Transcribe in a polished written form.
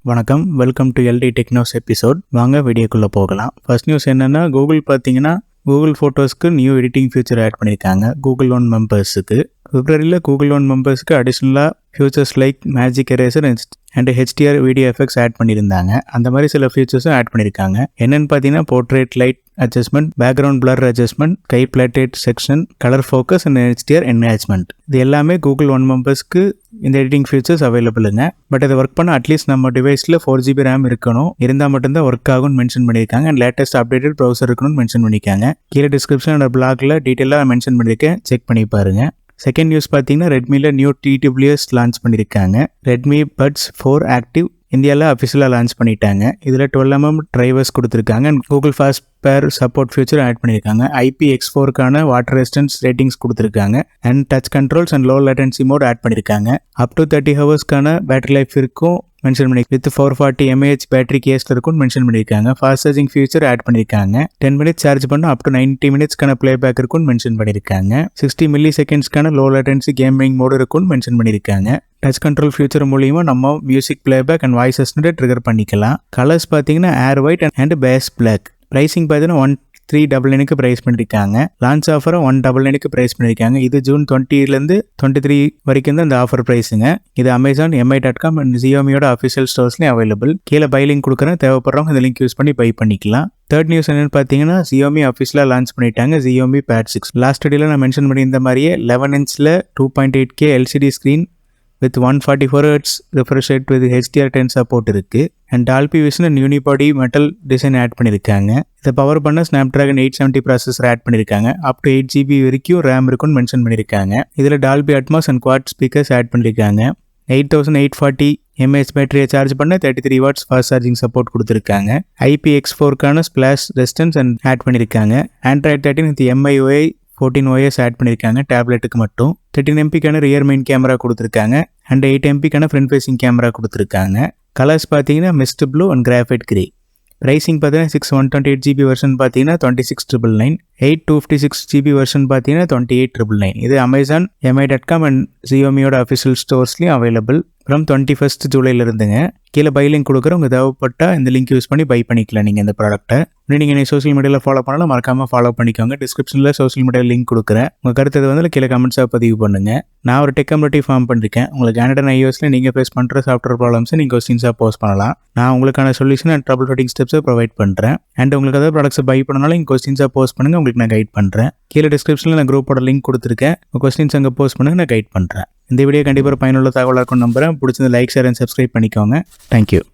வணக்கம், welcome to LD Technos episode. வாங்க வீடியோக்குள்ளே போகலாம். ஃபர்ஸ்ட் நியூஸ் என்னென்னா, கூகுள் பார்த்தீங்கன்னா கூகுள் ஃபோட்டோஸ்க்கு நியூ எடிட்டிங் ஃபியூச்சர் ஆட் பண்ணியிருக்காங்க கூகுள் ஒன் மெம்பர்ஸுக்கு. பிப்ரவரியில் கூகுள் ஒன் மெம்பர்ஸ்க்கு அடிஷ்னலாக features like magic eraser and HDR video effects add பண்ணியிருந்தாங்க. அந்த மாதிரி சில ஃபியூச்சர்ஸும் ஆட் பண்ணியிருக்காங்க. என்னென்னு பார்த்தீங்கன்னா, portrait light adjustment, background blur adjustment, sky plated section, colour focus and HDR enhancement. இது எல்லாமே கூகுள் ஒன் மெம்பர்ஸ்க்கு இந்த எடிட்டிங் ஃபியூச்சர்ஸ் அவைலபிளுங்க. பட் இதை ஒர்க் பண்ண அட்லீஸ்ட் நம்ம டிவைஸில் 4GB RAM இருக்கணும், இருந்தால் மட்டும்தான் ஒர்க் ஆகும்னு மென்ஷன் பண்ணியிருக்காங்க. அண்ட் லேட்டஸ்ட் அப்டேட்டட் ப்ரௌசர் இருக்கணும்னு மென்ஷன் பண்ணியிருக்காங்க. கீழே டிஸ்கிரிப்ஷன் அண்ட் பிளாக்ல டீட்டெயிலாக மென்ஷன் பண்ணியிருக்கேன், செக் பண்ணி பாருங்க. செகண்ட் நியூஸ் பார்த்தீங்கன்னா, ரெட்மியில் நியூ TWS லான்ச் பண்ணியிருக்காங்க. ரெட்மி பட்ஸ் 4 ஆக்டிவ் இந்தியாவில் அஃபிஷியலாக லான்ச் பண்ணிட்டாங்க. இதில் 12mm டிரைவர்ஸ் கொடுத்துருக்காங்க. Google fast pair support feature add பண்ணியிருக்காங்க. IPX4க்கான வாட்டர் ரெசிஸ்டன்ஸ் ரேட்டிங்ஸ் கொடுத்துருக்காங்க. And touch controls and low latency mode add பண்ணியிருக்காங்க. அப் டு 30 ஹவர்ஸ்க்கான பேட்டரி லைஃப் இருக்கும் மென்ஷன் பண்ணி வித் 440 mAh பேட்டரி கேஸில் இருக்கும்னு மென்ஷன் பண்ணியிருக்காங்க. ஃபாஸ்ட் சார்ஜிங் ஃபியூச்சர் ஆட் பண்ணியிருக்காங்க. 10 minutes சார்ஜ் பண்ணால் அப் டு 90 minutesக்கான ப்ளே பேக் இருக்கும்னு மென்ஷன் பண்ணியிருக்காங்க. 60 millisecondsக்கான லோ லேட்டன்சி கேமிங் மோடு இருக்கும்னு மென்ஷன் பண்ணியிருக்காங்க. டச் கண்ட்ரோல் ஃபியூச்சர் மூலியமா நம்ம music playback and voice assistant trigger பண்ணிக்கலாம். கலர்ஸ் பார்த்தீங்கன்னா air white and bass black. Pricing பார்த்தீங்கன்னா 1399க்கு ப்ரைஸ் பண்ணியிருக்காங்க. லான்ச் ஆஃபரை 199க்கு ப்ரைஸ் பண்ணியிருக்காங்க. இது ஜூன் 20லேருந்து 23 வரைக்கும் தான் இந்த ஆஃபர் ப்ரைஸுங்க. இது அமேசான், mi.com அண்ட் Xiaomiயோட அஃபிஷியல் ஸ்டோர்ஸ்லேயும் அவைலபிள். கீழே பை லிங்க் கொடுக்குறேன், தேவைப்படுறவங்க இந்த லிங்க் யூஸ் பண்ணி பை பண்ணிக்கலாம். தேர்ட் நியூஸ் என்னன்னு பார்த்தீங்கன்னா, Xiaomi அஃபிஷியலாக லான்ச் பண்ணிட்டாங்க Xiaomi Pad 6. லாஸ்ட் வீடியோவில் நான் மென்ஷன் பண்ணியிருந்த மாதிரியே 11 inch 2.8K LCD screen with 144 Hz refresh rate with HDR10 support இருக்கு. And Dolby vision and unibody metal design add பண்ணியிருக்காங்க. இதை பவர் பண்ண Snapdragon 870 ப்ராசஸர் ஆட் பண்ணியிருக்காங்க. அப் டு 8GB வரைக்கும் ரேம் இருக்குன்னு மென்ஷன் பண்ணியிருக்காங்க. இதில் Dolby Atmos and quad speakers add பண்ணியிருக்காங்க. 8840 mAh பேட்டரியை சார்ஜ் பண்ண 33 watts ஃபாஸ்ட் சார்ஜிங் சப்போர்ட் கொடுத்துருக்காங்க. IPX4க்கான ஸ்பிளாஷ் ரெசிஸ்டன்ஸ் அண்ட் ஆட் பண்ணியிருக்காங்க. Android 13 with MIUI 14OS add பண்ணியிருக்காங்க டேப்லெட்டுக்கு மட்டும். 13MP ரியர் மெயின் கேமரா கொடுத்துருக்காங்க. And 8MP front facing camera கொடுத்துருக்காங்க. கலர்ஸ் பார்த்தீங்கன்னா mist blue and graphite grey. Pricing பார்த்தீங்கன்னா 128GB வெர்ஷன் பார்த்தீங்கன்னா 26,999. 256GB வெர்ஷன் பார்த்தீங்கன்னா 28,999. இது அமேசான், mi.com அண்ட் Xiaomiயோட அஃபிஷியல் ஸ்டோர்ஸ்லையும் அவைலபிள் ஃப்ரம் 21st ஜூலைல இருந்துங்க. கீழே பை லிங்க் கொடுக்குறோம், உங்கள் தேவைப்பட்டால் இந்த லிங்க் யூஸ் பண்ணி பை பண்ணிக்கலாம் நீங்கள் இந்த ப்ராடக்ட்டை. நீங்கள் என்ன சோஷியல் மீடியாவில் ஃபாலோ பண்ணலாம், மறக்காமல் ஃபாலோ பண்ணிக்கோங்க. டிஸ்கிரிப்ஷனில் சோஷியல் மீடியாவில் லிங்க் கொடுக்குறேன். உங்கள் கருத்து வந்து கீழே கமெண்ட்ஸாக பதிவு பண்ணுங்கள். நான் ஒரு டெக் கம்யூனிட்டி ஃபார்ம் பண்ணியிருக்கேன். உங்களுக்கு Android iOSல நீங்கள் ஃபேஸ் பண்ணுற சாஃப்ட்வேர் ப்ராப்ளம்ஸை நீங்கள் கொஸ்டின்ஸாக போஸ்ட் பண்ணலாம். நான் உங்களுக்கான சொல்யூஷன் அண்ட் ட்ரபிள் ஷூட்டிங் ஸ்டெப்ஸை ப்ரொவைட் பண்ணுறேன். அண்ட் உங்களுக்கு ஏதாவது ப்ராடக்ட்ஸை பை பண்ணனாலும் நீங்கள் கொஸ்டின்ஸாக போஸ்ட் பண்ணுங்கள், உங்களுக்கு நான் கைட் பண்ணுறேன். கீழே டிஸ்கிரிப்ஷனில் நான் குரூப்போட லிங்க் கொடுத்துருக்கேன். உங்கள் கொஸ்டின்ஸ் அங்கே போஸ்ட் பண்ணுங்கள், நான் கைட் பண்ணுறேன். இந்த வீடியோ கண்டிப்பாக பயனுள்ள தகவலாக இருக்கும்னு நம்புறேன். பிடிச்சது லைக், ஷேர் அண்ட் சப்ஸ்கிரைப் பண்ணிக்கோங்க. தேங்க்யூ.